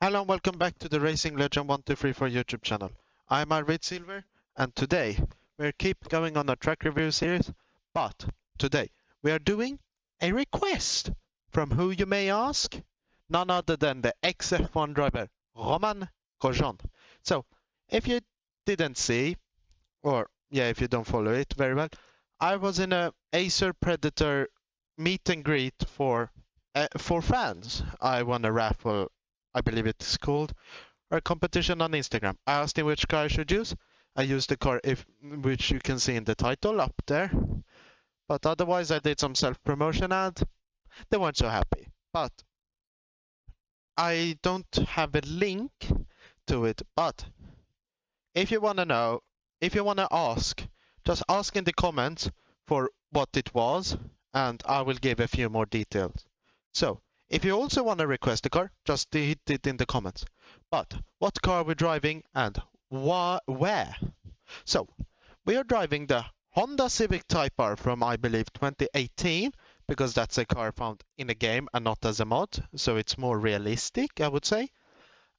Hello and welcome back to the Racing Legend 1234 YouTube channel. I'm Arvid Silver and today we're keep going on a track review series, but today we are doing a request from who you may ask? None other than the ex-F1 driver Romain Grojsean. So if you didn't see, or if you don't follow it very well, I was in a Acer Predator meet and greet for fans. I won a raffle, I believe it's called, or a competition on Instagram. I asked him which car I should use. I used the car which you can see in the title up there. But otherwise I did some self-promotion and they weren't so happy. But I don't have a link to it. But if you want to know, if you want to ask, just ask in the comments for what it was and I will give a few more details. So, if you also want to request a car, just hit it in the comments. But what car are we driving and where? So, we are driving the Honda Civic Type R from, I believe, 2018, because that's a car found in a game and not as a mod, so it's more realistic, I would say.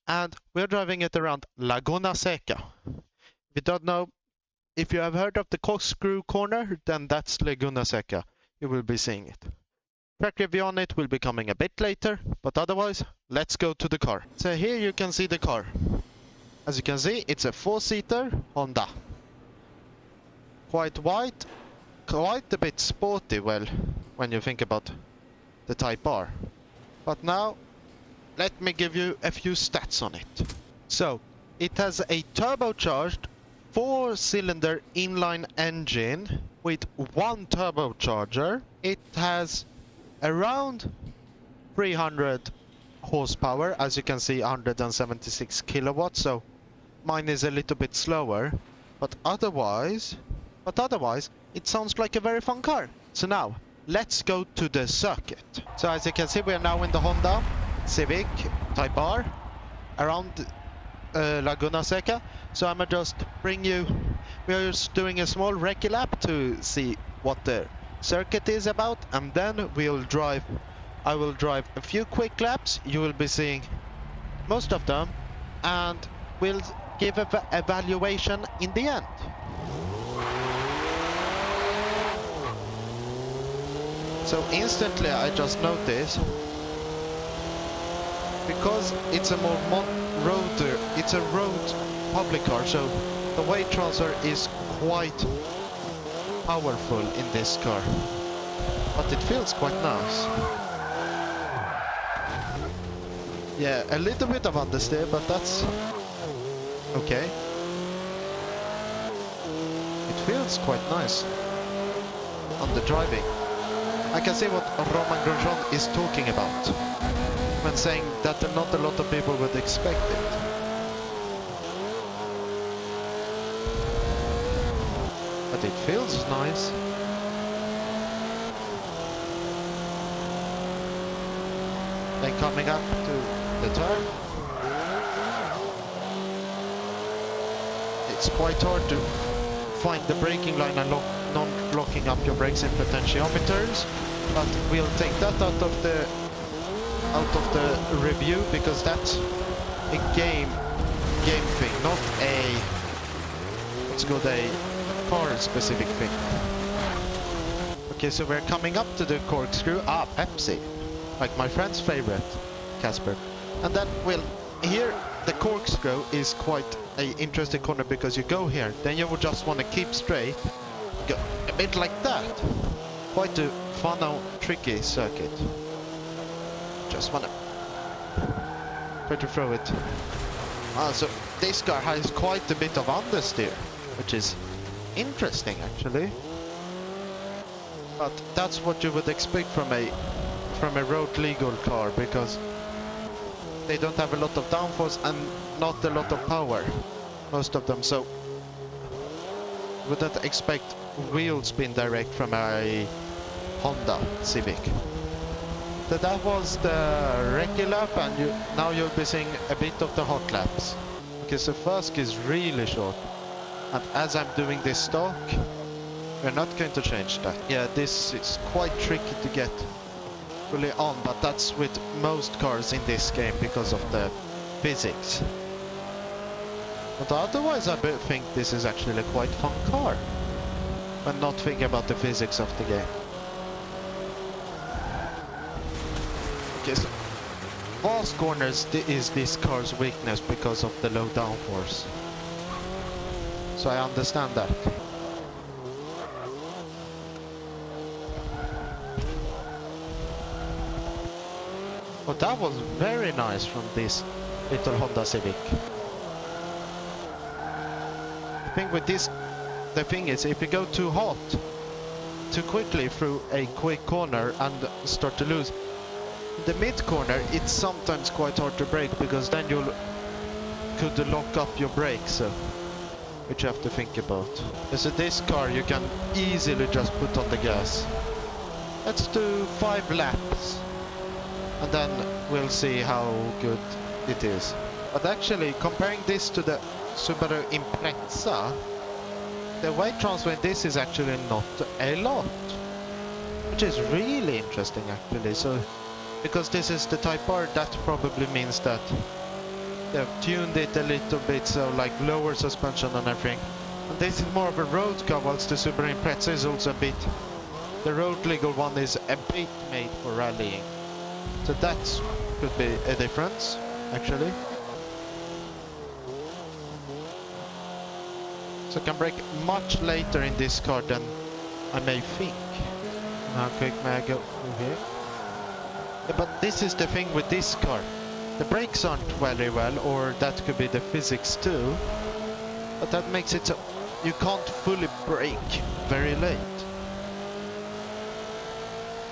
And we're driving it around Laguna Seca. If you don't know, if you have heard of the corkscrew corner, then that's Laguna Seca. You will be seeing it. Track review on it will be coming a bit later, but otherwise, let's go to the car. So here you can see the car. As you can see, it's a 4-seater Honda. Quite wide, quite a bit sporty, well, when you think about the Type R. But now, let me give you a few stats on it. So, it has a turbocharged 4-cylinder inline engine with 1 turbocharger. It has around 300 horsepower, as you can see, 176 kilowatts, so mine is a little bit slower, but otherwise it sounds like a very fun car. So now let's go to the circuit. So as you can see, we are now in the Honda Civic Type R around Laguna Seca. So I'm gonna just bring you, we are just doing a small recce lap to see what the circuit is about, and then I will drive a few quick laps. You will be seeing most of them, and we'll give an evaluation in the end. So instantly I just noticed, because it's a it's a road public car, so the weight transfer is quite powerful in this car, but it feels quite nice. Yeah, a little bit of understeer, but that's okay. It feels quite nice on the driving. I can see what Romain Grojsean is talking about when saying that not a lot of people would expect it. But it feels nice. Then coming up to the turn, it's quite hard to find the braking line and not locking up your brakes in potentiometers, but we'll take that out of the review, because that's a game thing, not a car specific thing. Okay, so we're coming up to the corkscrew. Pepsi, like my friend's favorite, Casper. And then here the corkscrew is quite an interesting corner, because you go here, then you would just want to keep straight, go a bit like that. Quite a fun and tricky circuit. Just want to try to throw it. So this car has quite a bit of understeer, which is interesting actually. But that's what you would expect from a road legal car, because they don't have a lot of downforce and not a lot of power, most of them, so wouldn't expect wheel spin direct from a Honda Civic. So that was the recce lap, and now you'll be seeing a bit of the hot laps, because the first is really short, and as I'm doing this stock, we're not going to change that. Yeah, this is quite tricky to get fully on, but that's with most cars in this game because of the physics. But otherwise I think this is actually a quite fun car. When not thinking about the physics of the game. Okay, so fast corners is this car's weakness because of the low downforce. So I understand that. But that was very nice from this little Honda Civic. I think with this, the thing is, if you go too hot, too quickly through a quick corner and start to lose, in the mid corner it's sometimes quite hard to brake because then you could lock up your brakes, so, which you have to think about. So this car you can easily just put on the gas. Let's do 5 laps and then we'll see how good it is. But actually, comparing this to the Subaru Impreza, the weight transfer in this is actually not a lot, which is really interesting actually. So, because this is the Type R, that probably means that they've tuned it a little bit, so like lower suspension and everything. And this is more of a road car, whilst the Subaru Impreza is also a bit, the road legal one is a bit made for rallying. So that could be a difference actually. So I can brake much later in this car than I may think. How quick may I go through here? Yeah, but this is the thing with this car. The brakes aren't very well, or that could be the physics too. But that makes it so you can't fully brake very late.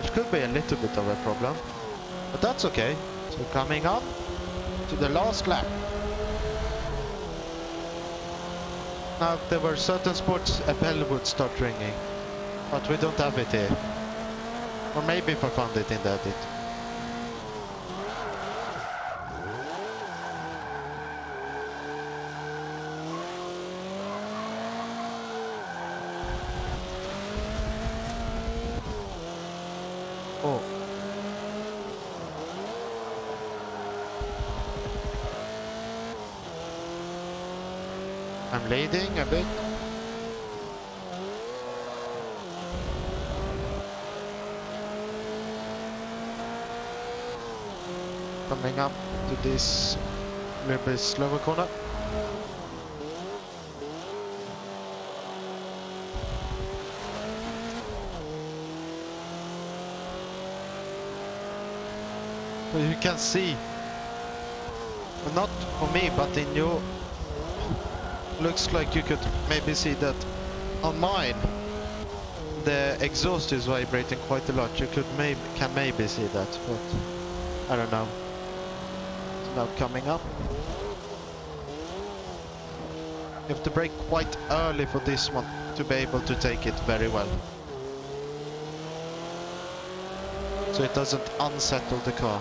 Which could be a little bit of a problem. But that's okay. So coming up to the last lap. Now, if there were certain sports, a bell would start ringing, but we don't have it here. Or maybe if I found it in the edit. Oh. I'm leading a bit. Coming up to this little bit slower corner. So you can see, not for me, but in your, looks like you could maybe see that on mine the exhaust is vibrating quite a lot. You can maybe see that, but I don't know. It's now coming up. You have to brake quite early for this one to be able to take it very well, so it doesn't unsettle the car.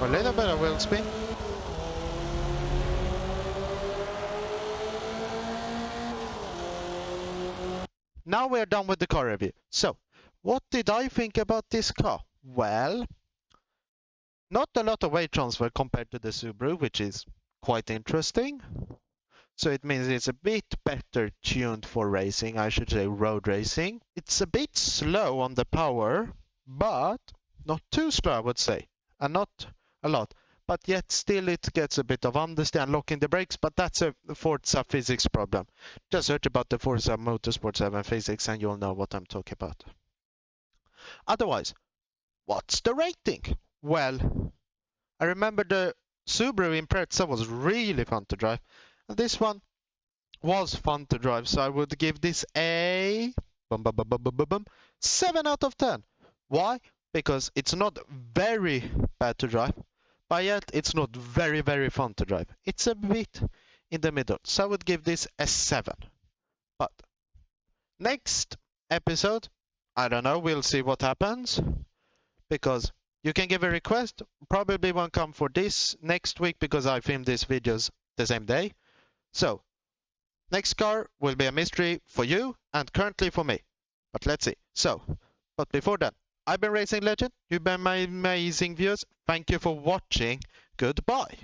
A little bit of wheel spin. Now we're done with the car review. So, what did I think about this car? Well, not a lot of weight transfer compared to the Subaru, which is quite interesting. So it means it's a bit better tuned for racing, I should say road racing. It's a bit slow on the power, but not too slow, I would say, and not a lot, but yet still it gets a bit of understand locking the brakes, but that's a Forza physics problem. Just search about the Forza Motorsport 7 physics and you'll know what I'm talking about. Otherwise, what's the rating? Well, I remember the Subaru Impreza was really fun to drive, and this one was fun to drive, so I would give this a 7 out of 10. Why? Because it's not very bad to drive, but yet it's not very, very fun to drive. It's a bit in the middle, so I would give this a 7. But next episode, I don't know, we'll see what happens. Because you can give a request, probably won't come for this next week because I filmed these videos the same day. So, next car will be a mystery for you and currently for me. But let's see. So, but before that, I've been Racing Legend, you've been my amazing viewers. Thank you for watching. Goodbye.